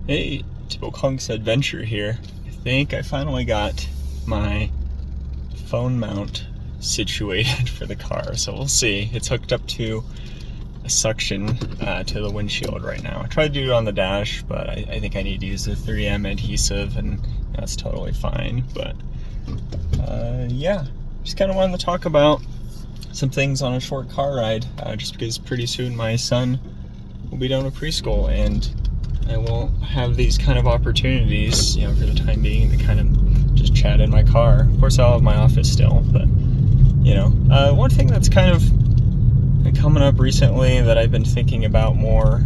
Hey, Tibble Adventure here. I think I finally got my phone mount situated for the car, so we'll see. It's hooked up to a suction to the windshield right now. I tried to do it on the dash, but I think I need to use the 3M adhesive, and that's totally fine. But yeah, just kind of wanted to talk about some things on a short car ride, just because pretty soon my son will be done with preschool, and I will have these kind of opportunities, for the time being, to kind of just chat in my car. Of course, I'll have my office still, but, one thing that's kind of coming up recently that I've been thinking about more,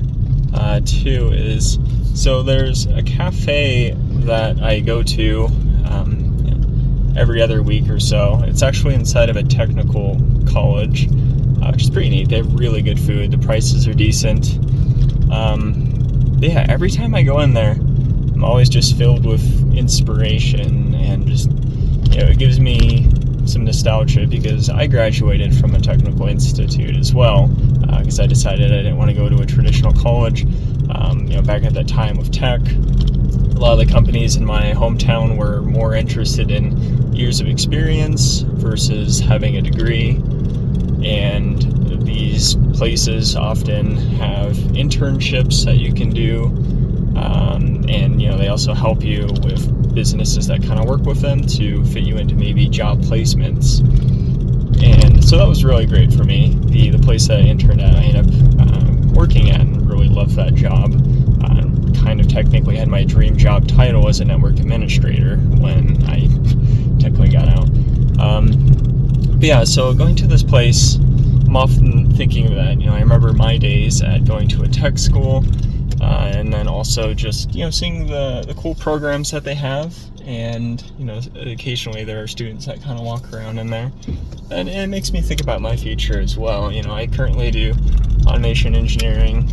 too, is, so there's a cafe that I go to every other week or so. It's actually inside of a technical college, which is pretty neat. They have really good food. The prices are decent. Yeah, every time I go in there, I'm always just filled with inspiration, and just, it gives me some nostalgia because I graduated from a technical institute as well, because I decided I didn't want to go to a traditional college. Back at that time of tech, a lot of the companies in my hometown were more interested in years of experience versus having a degree, and these places often have internships that you can do, and they also help you with businesses that kind of work with them to fit you into maybe job placements. And so that was really great for me. The place that I interned at, I ended up working at, and really loved that job. Kind of technically had my dream job title as a network administrator when I technically got out. But yeah, so going to this place, I'm often thinking of that. I remember my days at going to a tech school, and then also just, seeing the cool programs that they have. And, occasionally there are students that kind of walk around in there. And it makes me think about my future as well. I currently do automation engineering,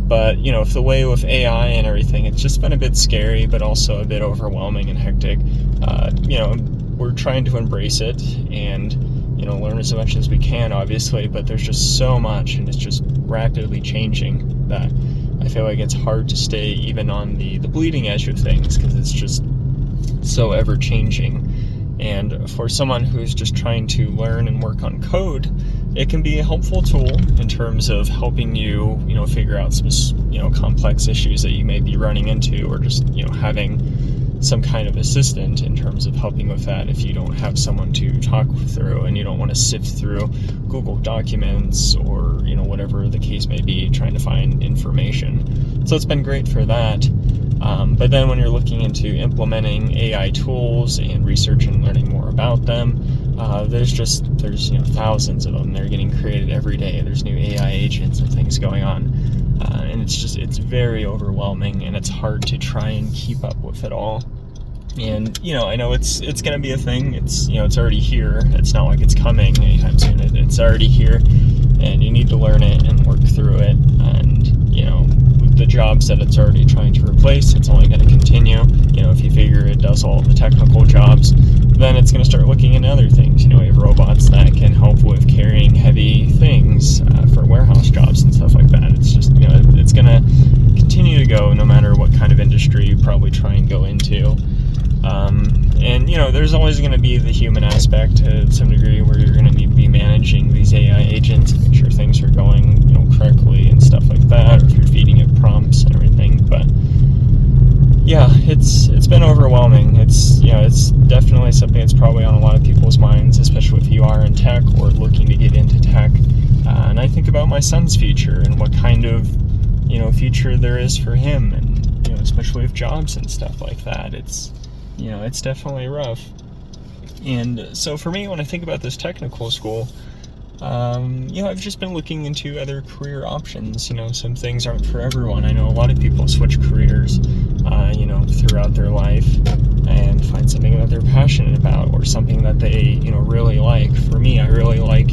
but, if the way with AI and everything, it's just been a bit scary, but also a bit overwhelming and hectic. We're trying to embrace it and, learn as much as we can, obviously, but there's just so much, and it's just rapidly changing that I feel like it's hard to stay even on the bleeding edge of things, because it's just so ever changing. And for someone who's just trying to learn and work on code, it can be a helpful tool in terms of helping you, figure out some, complex issues that you may be running into, or just, having some kind of assistant in terms of helping with that if you don't have someone to talk through, and you don't want to sift through Google Documents or, whatever the case may be, trying to find information. So it's been great for that. But then when you're looking into implementing AI tools and research and learning more about them, there's thousands of them. They're getting created every day. There's new AI agents and things going on. And it's very overwhelming, and it's hard to try and keep up with it all. And, I know it's going to be a thing. It's already here. It's not like it's coming anytime soon. It's already here, and you need to learn it and work through it. And, the jobs that it's already trying to replace, it's only going to continue. If you figure it does all the technical jobs, then it's going to start looking into other things. You have robots that can help with carrying heavy things for warehouse jobs and stuff like that. It's just, it's going to continue to go no matter what kind of industry you probably try and go into. And, there's always going to be the human aspect to some degree, where you're going to need to be managing these AI agents, make sure things are going, correctly and stuff like that, or if you're feeding it prompts and everything. But yeah, it's been overwhelming. It's definitely something that's probably on a lot of people's minds, especially if you are in tech or looking to get into tech. And I think about my son's future and what kind of, future there is for him, and, especially with jobs and stuff like that. It's definitely rough. And so for me, when I think about this technical school, I've just been looking into other career options. Some things aren't for everyone. I know a lot of people switch careers, throughout their life, and find something that they're passionate about, or something that they, really like. For me, I really like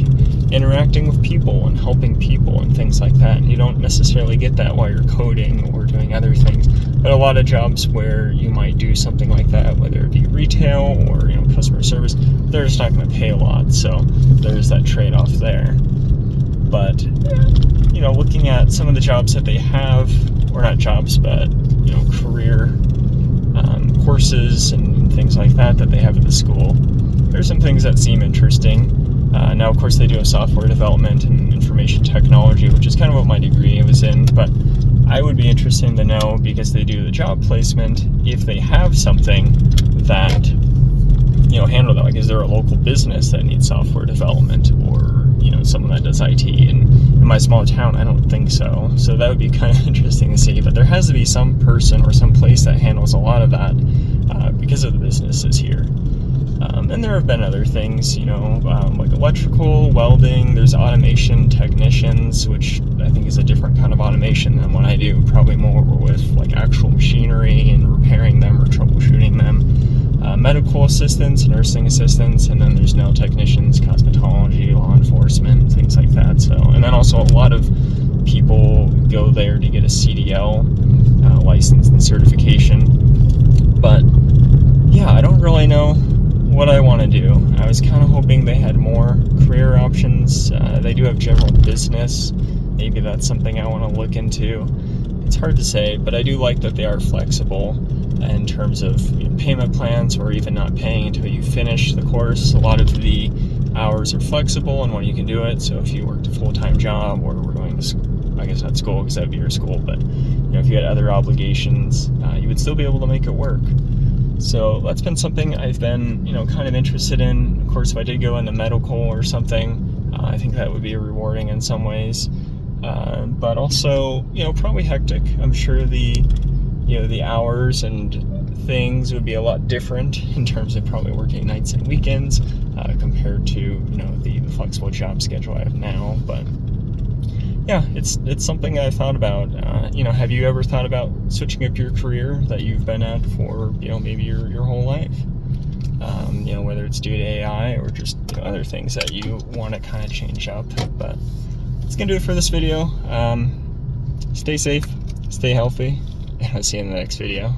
interacting with people and helping people and things like that. You don't necessarily get that while you're coding or doing other things, but a lot of jobs where you might do something like that, whether it be retail or, customer service, they're just not going to pay a lot. So there's that trade-off there. But, looking at some of the jobs that they have, or not jobs, but career courses and things like that they have at the school. There's some things that seem interesting. Now, of course, they do have software development and information technology, which is kind of what my degree was in, but I would be interested to know, because they do the job placement, if they have something that, handle that. Like, is there a local business that needs software development, or, someone that does IT? And in my small town, I don't think so. So that would be kind of interesting to see, but there has to be some person or some place that handles a lot of that because of the businesses here. And there have been other things, like electrical, welding. There's automation technicians, which I think is a different kind of automation than what I do, probably more with like actual machinery and repairing them or troubleshooting them. Medical assistants, nursing assistants, and then there's nail technicians, cosmetology, law enforcement, things like that. So, and then also a lot of people go there to get a CDL license and certification. But yeah, I don't really know what I want to do. I was kind of hoping they had more career options. They do have general business. Maybe that's something I want to look into. It's hard to say, but I do like that they are flexible in terms of payment plans, or even not paying until you finish the course. A lot of the hours are flexible and when you can do it. So if you worked a full-time job, or were going to, I guess not school because that would be your school, but if you had other obligations, you would still be able to make it work. So that's been something I've been, kind of interested in. Of course, if I did go into medical or something, I think that would be rewarding in some ways. But also, probably hectic. I'm sure the hours and things would be a lot different in terms of probably working nights and weekends compared to, the flexible job schedule I have now. But yeah, it's something I thought about. Have you ever thought about switching up your career that you've been at for, maybe your whole life? Whether it's due to AI or just other things that you want to kind of change up. But that's going to do it for this video. Stay safe, stay healthy, and I'll see you in the next video.